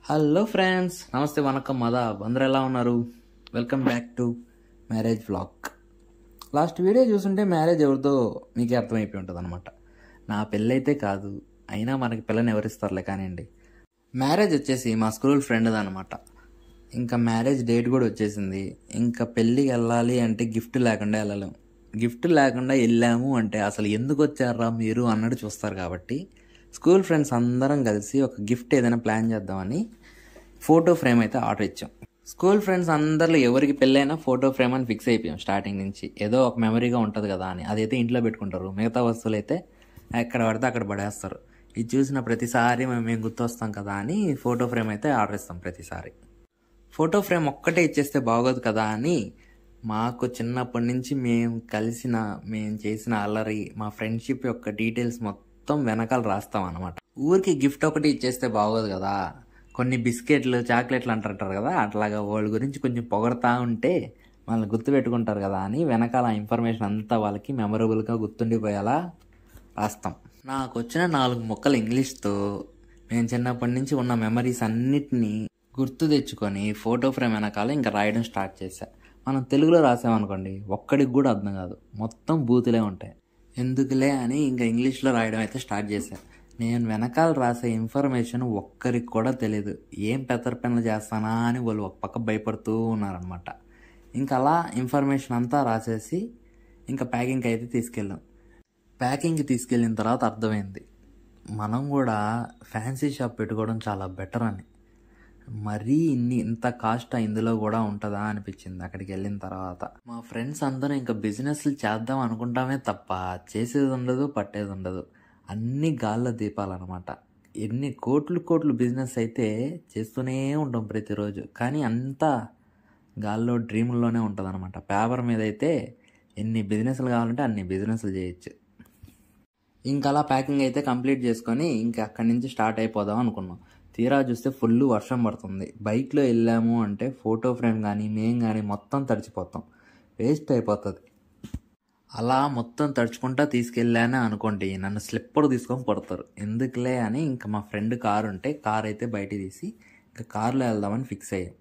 Hello friends, నమస్తే, వనకం, మదాబ్. అందరూ ఎలా ఉన్నారు? Welcome back to marriage vlog. Last video చూస్తుంటే మ్యారేజ్ ఎవరితో మీకే అర్థమైపోయి ఉంటుంది అనమాట. నా పెళ్ళైతే కాదు, అయినా మనకి పిల్లని ఎవరిస్తారులే కానివ్వండి. మ్యారేజ్ వచ్చేసి మా స్కూల్ ఫ్రెండ్ది అనమాట. ఇంకా మ్యారేజ్ డేట్ కూడా వచ్చేసింది. ఇంకా పెళ్ళికి వెళ్ళాలి అంటే గిఫ్ట్ లేకుండా వెళ్ళలేము. గిఫ్ట్ లేకుండా వెళ్ళాము అంటే అసలు ఎందుకు వచ్చారా మీరు అన్నట్టు చూస్తారు. కాబట్టి స్కూల్ ఫ్రెండ్స్ అందరం కలిసి ఒక గిఫ్ట్ ఏదైనా ప్లాన్ చేద్దామని ఫోటో ఫ్రేమ్ అయితే ఆర్డర్ ఇచ్చాం. స్కూల్ ఫ్రెండ్స్ అందరిలో ఎవరికి పెళ్ళైనా ఫోటో ఫ్రేమ్ అని ఫిక్స్ అయిపోయాం స్టార్టింగ్ నుంచి. ఏదో ఒక మెమరీగా ఉంటుంది కదా అని అదైతే ఇంట్లో పెట్టుకుంటారు. మిగతా వస్తువులు అయితే ఎక్కడ పడితే అక్కడ పడేస్తారు. ఇది చూసిన ప్రతిసారి మేము గుర్తొస్తాం కదా అని ఫోటో ఫ్రేమ్ అయితే ఆర్డర్ ఇస్తాం ప్రతిసారి. ఫోటో ఫ్రేమ్ ఒక్కటే ఇచ్చేస్తే బాగోదు కదా అని మాకు చిన్నప్పటి నుంచి మేము చేసిన అల్లరి, మా ఫ్రెండ్షిప్ యొక్క డీటెయిల్స్ మొత్తం వెనకాల రాస్తాం అనమాట. ఊరికి గిఫ్ట్ ఒకటి ఇచ్చేస్తే బాగోదు కదా, కొన్ని బిస్కెట్లు, చాక్లెట్లు అంటారు కదా, అట్లాగా వాళ్ళ గురించి కొంచెం పొగడతా ఉంటే వాళ్ళని గుర్తుపెట్టుకుంటారు కదా అని వెనకాల ఇన్ఫర్మేషన్ అంతా వాళ్ళకి మెమరబుల్గా గుర్తుండిపోయేలా రాస్తాం. నాకు వచ్చిన 4 ముక్కలు ఇంగ్లీష్తో నేను చిన్నప్పటి నుంచి ఉన్న మెమరీస్ అన్నిటినీ గుర్తు తెచ్చుకొని ఫోటో ఫ్రేమ్ వెనకాల ఇంకా రాయడం స్టార్ట్ చేశా. మనం తెలుగులో రాసామనుకోండి ఒక్కడికి కూడా అర్థం కాదు, మొత్తం బూతులే ఉంటాయి. ఎందుకులే అని ఇంకా ఇంగ్లీష్లో రాయడం అయితే స్టార్ట్ చేశాను. నేను వెనకాల రాసే ఇన్ఫర్మేషన్ ఒక్కరికి కూడా తెలియదు. ఏం పెద్దర్ పెన్లు చేస్తానా అని వాళ్ళు ఒక పక్క భయపడుతూ ఉన్నారనమాట. ఇంకా అలా ఇన్ఫర్మేషన్ అంతా రాసేసి ఇంకా ప్యాకింగ్కి అయితే తీసుకెళ్ళాం. ప్యాకింగ్కి తీసుకెళ్ళిన తర్వాత అర్థమైంది మనం కూడా ఫ్యాన్సీ షాప్ పెట్టుకోవడం చాలా బెటర్ అని. మరీ ఇంత కాస్ట్ ఇందులో కూడా ఉంటుందా అనిపించింది అక్కడికి వెళ్ళిన తర్వాత. మా ఫ్రెండ్స్ అందరూ ఇంకా బిజినెస్లు చేద్దాం అనుకుంటామే తప్ప చేసేది ఉండదు, పట్టేది ఉండదు. అన్ని గాల్లో దీపాలన్నమాట. ఎన్ని కోట్లు బిజినెస్ అయితే చేస్తూనే ఉంటాం ప్రతిరోజు, కానీ అంతా గాల్లో డ్రీముల్లోనే ఉంటుంది అనమాట. పేపర్ మీద అయితే ఎన్ని బిజినెస్లు కావాలంటే అన్ని బిజినెస్లు చేయొచ్చు. ఇంకా అలా ప్యాకింగ్ అయితే కంప్లీట్ చేసుకొని ఇంకా అక్కడి నుంచి స్టార్ట్ అయిపోదాం అనుకున్నాం. తీరా చూస్తే ఫుల్ వర్షం పడుతుంది. బైక్లో వెళ్ళాము అంటే ఫోటో ఫ్రేమ్ కానీ మేము కానీ మొత్తం తడిచిపోతాం, వేస్ట్ అయిపోతుంది. అలా మొత్తం తడుచుకుంటా తీసుకెళ్ళానే అనుకోండి, నన్ను స్లిప్పర్ తీసుకొని పడతారు. ఎందుకులే అని ఇంకా మా ఫ్రెండ్ కారు ఉంటే కార్ అయితే బయట తీసి ఇంకా కార్లో వెళ్దామని ఫిక్స్ అయ్యాం.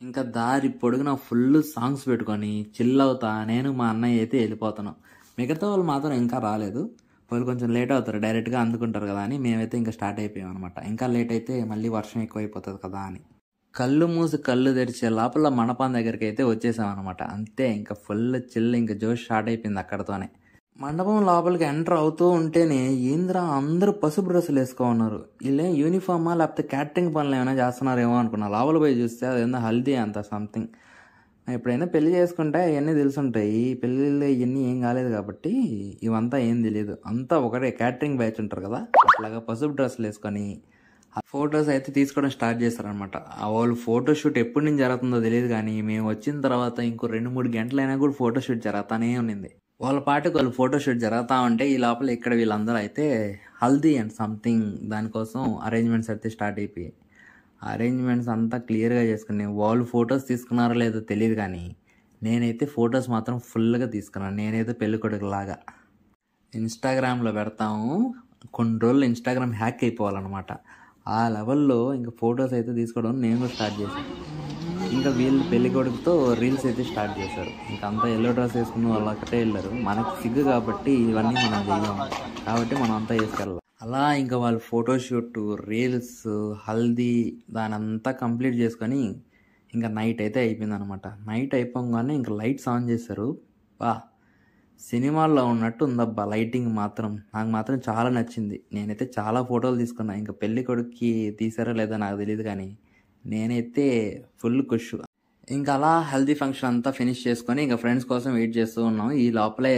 ఇంకా దారి పొడుగున ఫుల్ సాంగ్స్ పెట్టుకొని చిల్ అవుతా నేను మా అన్నయ్య అయితే వెళ్ళిపోతున్నాం. మిగతా వాళ్ళు మాత్రం ఇంకా రాలేదు. వాళ్ళు కొంచెం లేట్ అవుతారు, డైరెక్ట్గా అందుకుంటారు కదా అని మేమైతే ఇంకా స్టార్ట్ అయిపోయాం అనమాట. ఇంకా లేట్ అయితే మళ్ళీ వర్షం ఎక్కువైపోతుంది కదా అని కళ్ళు మూసి కళ్ళు తెరిచే లోపల మండపం దగ్గరికి అయితే వచ్చేసాం అనమాట. అంతే, ఇంకా ఫుల్ చిల్, ఇంకా జోష్ స్టార్ట్ అయిపోయింది అక్కడతోనే. మండపం లోపలికి ఎంటర్ అవుతూ ఉంటేనే ఏంద్రా అందరూ పసుపు డ్రెస్సులు వేసుకో ఉన్నారు. వీళ్ళేం యూనిఫామా లేకపోతే క్యాటరింగ్ పనులు ఏమైనా చేస్తున్నారేమో అనుకున్నా. లోపల పోయి చూస్తే అదేందో హల్దీ అంత సంథింగ్. ఎప్పుడైనా పెళ్లి చేసుకుంటే ఇవన్నీ తెలుసుంటాయి, పెళ్ళిళ్ళు ఇవన్నీ ఏం కాలేదు కాబట్టి ఇవంతా ఏం తెలియదు. అంతా ఒకటే క్యాటరింగ్ బ్యాచ్ ఉంటారు కదా, అట్లాగా పసుపు డ్రెస్సులు వేసుకొని ఫొటోస్ అయితే తీసుకోవడం స్టార్ట్ చేస్తారనమాట. వాళ్ళు ఫోటోషూట్ ఎప్పటి నుంచి జరుగుతుందో తెలియదు, కానీ మేము వచ్చిన తర్వాత ఇంకో 2-3 గంటలైనా కూడా ఫోటోషూట్ జరుగుతానే ఉన్నింది. వాళ్ళ పాటికి వాళ్ళు ఫోటోషూట్ జరుగుతూ ఉంటే ఈ లోపల ఇక్కడ వీళ్ళందరూ అయితే హల్దీ అండ్ సంథింగ్ దానికోసం అరేంజ్మెంట్స్ అయితే స్టార్ట్ అయిపోయాయి. అరేంజ్మెంట్స్ అంతా క్లియర్గా చేసుకుని వాళ్ళు ఫొటోస్ తీసుకున్నారో లేదో తెలియదు, కానీ నేనైతే ఫొటోస్ మాత్రం ఫుల్గా తీసుకున్నాను. నేనైతే పెళ్ళికొడుకులాగా ఇన్స్టాగ్రామ్లో పెడతాము. కొన్ని రోజులు ఇన్స్టాగ్రామ్ హ్యాక్ అయిపోవాలన్నమాట. ఆ లెవెల్లో ఇంకా ఫొటోస్ అయితే తీసుకోవడం నేను స్టార్ట్ చేశాను. ఇంకా వీళ్ళు పెళ్లి కొడుకుతో రీల్స్ అయితే స్టార్ట్ చేశారు. ఇంకా అంతా ఎల్లో డ్రెస్ వేసుకుని వాళ్ళు అక్కడే వెళ్ళారు. మనకు సిగ్గు కాబట్టి ఇవన్నీ మనం చెయ్యాము, కాబట్టి మనం అంతా వేసుకెళ్ళాలి. అలా ఇంకా వాళ్ళు ఫోటోషూట్, రీల్స్, హల్దీ దాని అంతా కంప్లీట్ చేసుకొని ఇంకా నైట్ అయితే అయిపోయింది అనమాట. నైట్ అయిపోగానే ఇంకా లైట్స్ ఆన్ చేశారు. బా సినిమాల్లో ఉన్నట్టు ఉందబ్బా లైటింగ్ మాత్రం. నాకు మాత్రం చాలా నచ్చింది. నేనైతే చాలా ఫోటోలు తీసుకున్నా. ఇంకా పెళ్లి కొడుక్కి తీసారో లేదో నాకు తెలియదు, కానీ నేనైతే ఫుల్ ఖుష్. ఇంకా అలా హల్దీ ఫంక్షన్ అంతా ఫినిష్ చేసుకొని ఇంకా ఫ్రెండ్స్ కోసం వెయిట్ చేస్తూ ఉన్నాం. ఈ లోపలే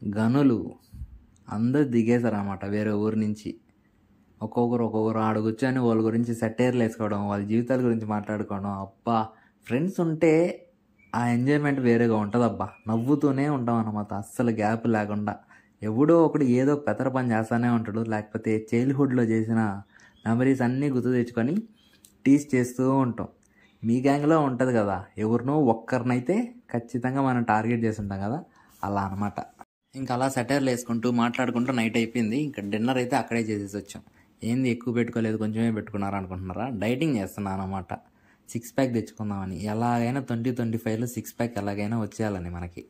గనులు అందరూ దిగేశారు అన్నమాట వేరే ఊరు నుంచి. ఒక్కొక్కరు ఆడ కూర్చొని వాళ్ళ గురించి సెటైర్లు వేసుకోవడం, వాళ్ళ జీవితాల గురించి మాట్లాడుకోవడం. అబ్బా, ఫ్రెండ్స్ ఉంటే ఆ ఎంజాయ్మెంట్ వేరేగా ఉంటుంది అబ్బా. నవ్వుతూనే ఉంటాం అన్నమాట, అస్సలు గ్యాప్ లేకుండా. ఎవడో ఒకడు ఏదో పెద్ద పని చేస్తూనే ఉంటాడు, లేకపోతే చైల్డ్హుడ్లో చేసిన మెమరీస్ అన్నీ గుర్తు తెచ్చుకొని టీస్ చేస్తూ ఉంటాం. మీ గ్యాంగ్లో ఉంటుంది కదా, ఎవరినో ఒక్కరినైతే ఖచ్చితంగా మనం టార్గెట్ చేసి ఉంటాం కదా, అలా అనమాట. ఇంకా అలా సెటైర్లు వేసుకుంటూ మాట్లాడుకుంటూ నైట్ అయిపోయింది. ఇంకా డిన్నర్ అయితే అక్కడే చేసేసి వచ్చాం. ఏంది ఎక్కువ పెట్టుకోలేదు, కొంచెమే పెట్టుకున్నారా అనుకుంటున్నారా? డైటింగ్ చేస్తున్నాను అనమాట. 6 ప్యాక్ తెచ్చుకుందామని. ఎలాగైనా 2025లో 6 ప్యాక్ ఎలాగైనా వచ్చేయాలని మనకి.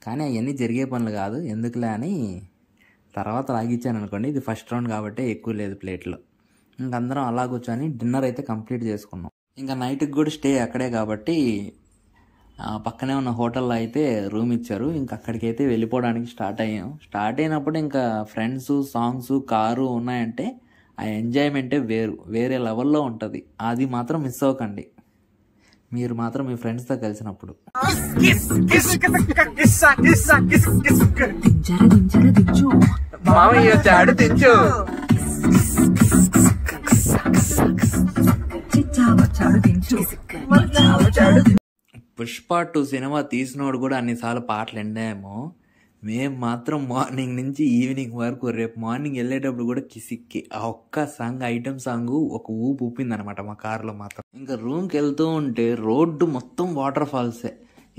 కానీ అవన్నీ జరిగే పనులు కాదు, ఎందుకులే అని తర్వాత లాగిచ్చాను అనుకోండి. ఇది ఫస్ట్ రౌండ్ కాబట్టి ఎక్కువ లేదు ప్లేట్లో. ఇంకందరం అలా కూర్చొని డిన్నర్ అయితే కంప్లీట్ చేసుకున్నాం. ఇంకా నైట్కి కూడా స్టే అక్కడే కాబట్టి పక్కనే ఉన్న హోటల్లో అయితే రూమ్ ఇచ్చారు. ఇంకా అక్కడికి అయితే వెళ్ళిపోవడానికి స్టార్ట్ అయ్యాం. స్టార్ట్ అయినప్పుడు ఇంకా ఫ్రెండ్స్, సాంగ్స్, కారు ఉన్నాయంటే ఆ ఎంజాయ్మెంటే వేరే లెవెల్లో ఉంటుంది. అది మాత్రం మిస్ అవ్వకండి మీరు మాత్రం మీ ఫ్రెండ్స్తో కలిసినప్పుడు. పుష్ప 2 సినిమా తీసినోడు కూడా అన్నిసార్లు పాటలు ఎండాయేమో, మేము మాత్రం మార్నింగ్ నుంచి ఈవినింగ్ వరకు, రేపు మార్నింగ్ వెళ్ళేటప్పుడు కూడా కిసిక్కి ఆ ఒక్క సాంగ్, ఐటమ్ సాంగ్ ఒక ఊపు ఊపింది అనమాట మా కారులో మాత్రం. ఇంకా రూమ్కి వెళ్తూ ఉంటే రోడ్డు మొత్తం వాటర్ ఫాల్సే.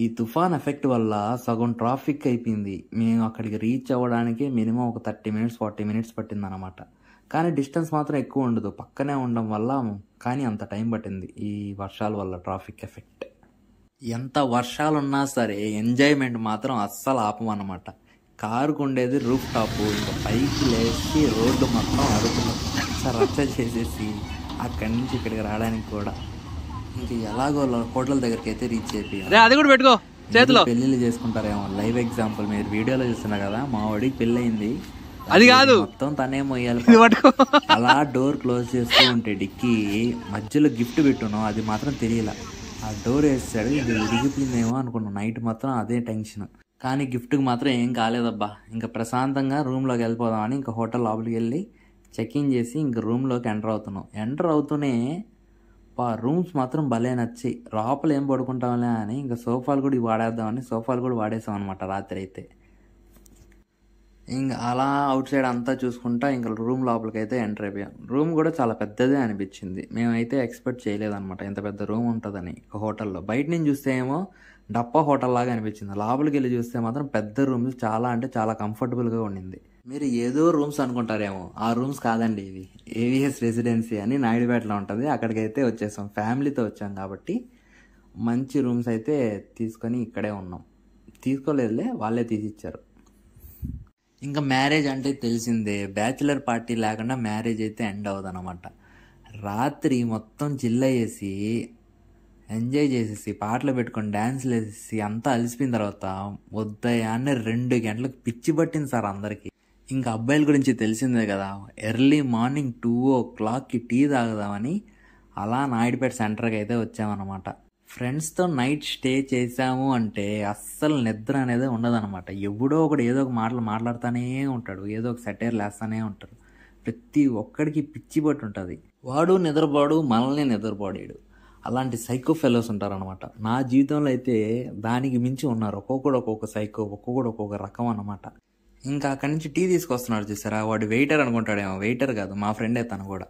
ఈ తుఫాన్ ఎఫెక్ట్ వల్ల సగం ట్రాఫిక్ అయిపోయింది. మేము అక్కడికి రీచ్ అవ్వడానికి మినిమం ఒక 30 మినిట్స్ 40 మినిట్స్ పట్టింది అనమాట. కానీ డిస్టెన్స్ మాత్రం ఎక్కువ ఉండదు, పక్కనే ఉండడం వల్ల. కానీ అంత టైం పట్టింది ఈ వర్షాల వల్ల, ట్రాఫిక్ ఎఫెక్ట్. ఎంత వర్షాలున్నా సరే ఎంజాయ్మెంట్ మాత్రం అస్సలు ఆపమన్నమాట. కారుకు ఉండేది రూఫ్ టాప్. ఇంకా పైకి లేచి రోడ్డు మొత్తం అరుపులు రచ్చ చేసేసి అక్కడి నుంచి ఇక్కడికి రావడానికి కూడా ఇంక ఎలాగో హోటల్ దగ్గరికి అయితే రీచ్ అయిపోయాం. అది కూడా పెట్టుకో చేతిలో. పెళ్లిళ్ళు చేసుకుంటారేమో, లైవ్ ఎగ్జాంపుల్ మీరు వీడియోలో చూస్తున్నారు కదా, మా వాడికి పెళ్ళి అయింది. అది కాదు, మొత్తం తనే మొయ్యాలి. అలా డోర్ క్లోజ్ చేస్తూ ఉంటే డిక్కీ మధ్యలో గిఫ్ట్ పెట్టున్నాం, అది మాత్రం తెలియలా. ఆ డోర్ వేసాడు, ఇది విరిగిపోయిందేమో అనుకున్నాం. నైట్ మాత్రం అదే టెన్షన్. కానీ గిఫ్ట్కి మాత్రం ఏం కాలేదబ్బా. ఇంకా ప్రశాంతంగా రూమ్లోకి వెళ్ళిపోదామని ఇంకా హోటల్ లోపలికి వెళ్ళి చెక్ ఇన్ చేసి ఇంకా రూమ్లోకి ఎంటర్ అవుతున్నాం. ఎంటర్ అవుతూనే రూమ్స్ మాత్రం భలే నచ్చాయి. లోపల ఏం పడుకుంటాంలే అని ఇంకా సోఫాలు కూడా వాడేద్దామని సోఫాలు కూడా వాడేసాం అనమాట రాత్రి అయితే. ఇంకా అలా అవుట్ సైడ్ అంతా చూసుకుంటా ఇంకా రూమ్ లోపలికి అయితే ఎంటర్ అయిపోయాం. రూమ్ కూడా చాలా పెద్దదే అనిపించింది. మేమైతే ఎక్స్పెక్ట్ చేయలేదన్నమాట ఇంత పెద్ద రూమ్ ఉంటుందని హోటల్లో. బయట నుంచి చూస్తే ఏమో డప్పా హోటల్ లాగా అనిపించింది, లోపలికి వెళ్ళి చూస్తే మాత్రం పెద్ద రూమ్స్, చాలా అంటే చాలా కంఫర్టబుల్గా ఉండింది. మీరు ఏదో రూమ్స్ అనుకుంటారేమో, ఆ రూమ్స్ కాదండి, ఇవి ఏవిఎస్ రెసిడెన్సీ అని నాయుడుపేటలో ఉంటుంది. అక్కడికైతే వచ్చేసాం, ఫ్యామిలీతో వచ్చాం కాబట్టి మంచి రూమ్స్ అయితే తీసుకొని ఇక్కడే ఉన్నాం. తీసుకోలేదులే, వాళ్ళే తీసిచ్చారు. ఇంకా మ్యారేజ్ అంటే తెలిసిందే, బ్యాచిలర్ పార్టీ లేకుండా మ్యారేజ్ అయితే ఎండ్ అవ్వదు అనమాట. రాత్రి మొత్తం చిల్ అయ్యేసి ఎంజాయ్ చేసేసి పాటలు పెట్టుకొని డ్యాన్స్లు వేసేసి అంతా అలసిపోయిన తర్వాత ఉదయాన్నే 2 గంటలకు పిచ్చి పట్టింది సార్ అందరికీ. ఇంకా అబ్బాయిల గురించి తెలిసిందే కదా, ఎర్లీ మార్నింగ్ 2 o'clockకి టీ తాగుదామని అలా నాయుడుపేట సెంటర్కి అయితే వచ్చామన్నమాట. ఫ్రెండ్స్తో నైట్ స్టే చేసాము అంటే అస్సలు నిద్ర అనేది ఉండదన్నమాట. ఎవడో ఒకడు ఏదో ఒక మాటలు మాట్లాడుతూనే ఉంటాడు, ఏదో ఒక సెటైర్లు వేస్తూనే ఉంటారు. ప్రతి ఒక్కడికి పిచ్చి పట్టి ఉంటుంది. వాడు నిద్రపోడు, మనల్ని నిద్రపోడాడు. అలాంటి సైకో ఫెలోస్ ఉంటారనమాట. నా జీవితంలో అయితే దానికి మించి ఉన్నారు. ఒక్కొక్కడు ఒక్కొక్క సైకో, ఒక్కొక్కడు ఒక్కొక్క రకం అన్నమాట. ఇంకా అక్కడి నుంచి టీ తీసుకొస్తున్నాడు చూసారా, వాడు వెయిటర్ అనుకుంటాడేమో. వెయిటర్ కాదు, మా ఫ్రెండే తను కూడా.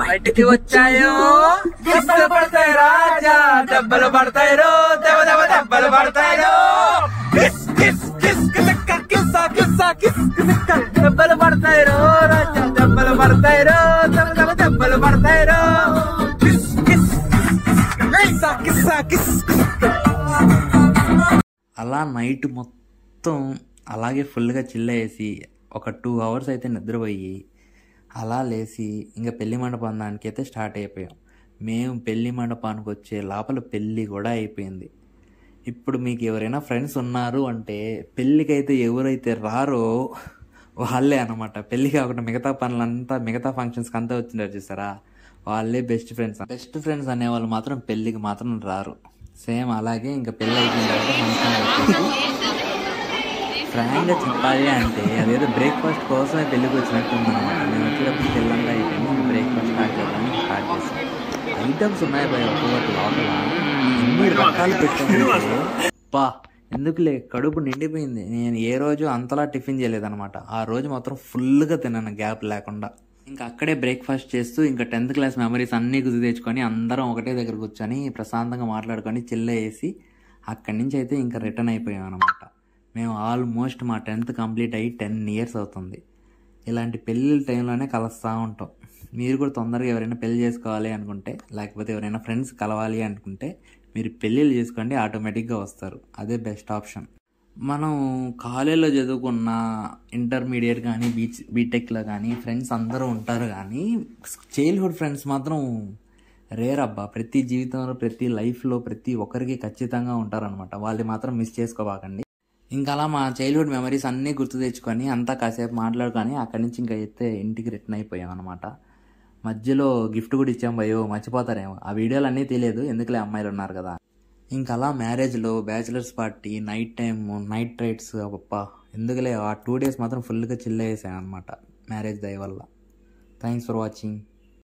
బయటికి వచ్చాయో దెబ్బలు పడతాయి రాజా, దెబ్బలు పడతాయి రో, దెబ్బలు పడతాయి రో, దెబ్బలు పడతాయి రో రాజా, దెబ్బలు పడతాయి రో, దెబ్బలు పడతాయి రో. అలా నైట్ మొత్తం అలాగే ఫుల్గా చిల్ అయ్యేసి ఒక 2 hours అయితే నిద్రపోయి అలా లేచి ఇంకా పెళ్లి మండపం దానికి అయితే స్టార్ట్ అయిపోయాం. మేము పెళ్లి మండపానికి వచ్చే లోపల పెళ్ళి కూడా అయిపోయింది. ఇప్పుడు మీకు ఎవరైనా ఫ్రెండ్స్ ఉన్నారు అంటే పెళ్ళికైతే ఎవరైతే రారో వాళ్ళే అనమాట. పెళ్ళి కాకుండా మిగతా పనులంతా మిగతా ఫంక్షన్స్కి అంతా వచ్చినారు చూసారా, వాళ్ళే బెస్ట్ ఫ్రెండ్స్. బెస్ట్ ఫ్రెండ్స్ అనేవాళ్ళు మాత్రం పెళ్ళికి మాత్రం రారు. సేమ్ అలాగే ఇంకా పెళ్ళి అయిపోయిన తర్వాత ఫంక్షన్ వచ్చేసి ఫ్రాంక్గా చెప్పాలి అంటే అదేదో బ్రేక్ఫాస్ట్ కోసమే పెళ్ళికి వచ్చినట్టు ఉందన్నమాట. మేము వచ్చేటప్పుడు పెళ్ళంతా అయిపోయింది, బ్రేక్ఫాస్ట్ స్టార్ట్ చేసాం. ఐటమ్స్ ఉన్నాయి భయ ఒక్కొక్కటి లోపల ఎన్ని రకాలు పెట్టాను. ఎందుకులే కడుపు నిండిపోయింది. నేను ఏ రోజు అంతలా టిఫిన్ చేయలేదన్నమాట. ఆ రోజు మాత్రం ఫుల్గా తిన్నాను గ్యాప్ లేకుండా. ఇంకా అక్కడే బ్రేక్ఫాస్ట్ చేస్తూ ఇంకా 10th క్లాస్ మెమరీస్ అన్నీ గుర్తు తెచ్చుకొని అందరం ఒకటే దగ్గర కూర్చొని ప్రశాంతంగా మాట్లాడుకొని చిల్ల వేసి అక్కడి నుంచి అయితే ఇంకా రిటర్న్ అయిపోయాం అనమాట. మేము ఆల్మోస్ట్ మా 10th కంప్లీట్ అయ్యి 10 years అవుతుంది. ఇలాంటి పెళ్ళిళ్ళ టైంలోనే కలుస్తూ ఉంటాం. మీరు కూడా తొందరగా ఎవరైనా పెళ్ళి చేసుకోవాలి అనుకుంటే, లేకపోతే ఎవరైనా ఫ్రెండ్స్ కలవాలి అనుకుంటే మీరు పెళ్ళిళ్ళు చేసుకోండి, ఆటోమేటిక్గా వస్తారు. అదే బెస్ట్ ఆప్షన్. మనం కాలేజీలో చదువుకున్న ఇంటర్మీడియట్ కానీ బీటెక్లో కానీ ఫ్రెండ్స్ అందరూ ఉంటారు, కానీ చైల్డ్హుడ్ ఫ్రెండ్స్ మాత్రం రేర్ అబ్బా. ప్రతి జీవితంలో ప్రతి లైఫ్లో ప్రతి ఒక్కరికి ఖచ్చితంగా ఉంటారనమాట. వాళ్ళు మాత్రం మిస్ చేసుకోబాకండి. ఇంకా అలా మా చైల్డ్హుడ్ మెమరీస్ అన్నీ గుర్తు తెచ్చుకొని అంతా కాసేపు మాట్లాడుకొని అక్కడి నుంచి ఇంకా అయితే ఇంటికి రిటర్న్ అయిపోయాం అనమాట. మధ్యలో గిఫ్ట్ కూడా ఇచ్చాం భయో, మర్చిపోతారేమో. ఆ వీడియోలు అన్నీ తెలియదు, ఎందుకులే అమ్మాయిలు ఉన్నారు కదా. ఇంకా అలా మ్యారేజ్లో bachelors party, night time night rides, అబ్బా ఎందుకులే. ఆ 2 days మాత్రం ఫుల్గా చిల్ వేసాను అనమాట మ్యారేజ్ దయ వల్ల. Thanks for watching.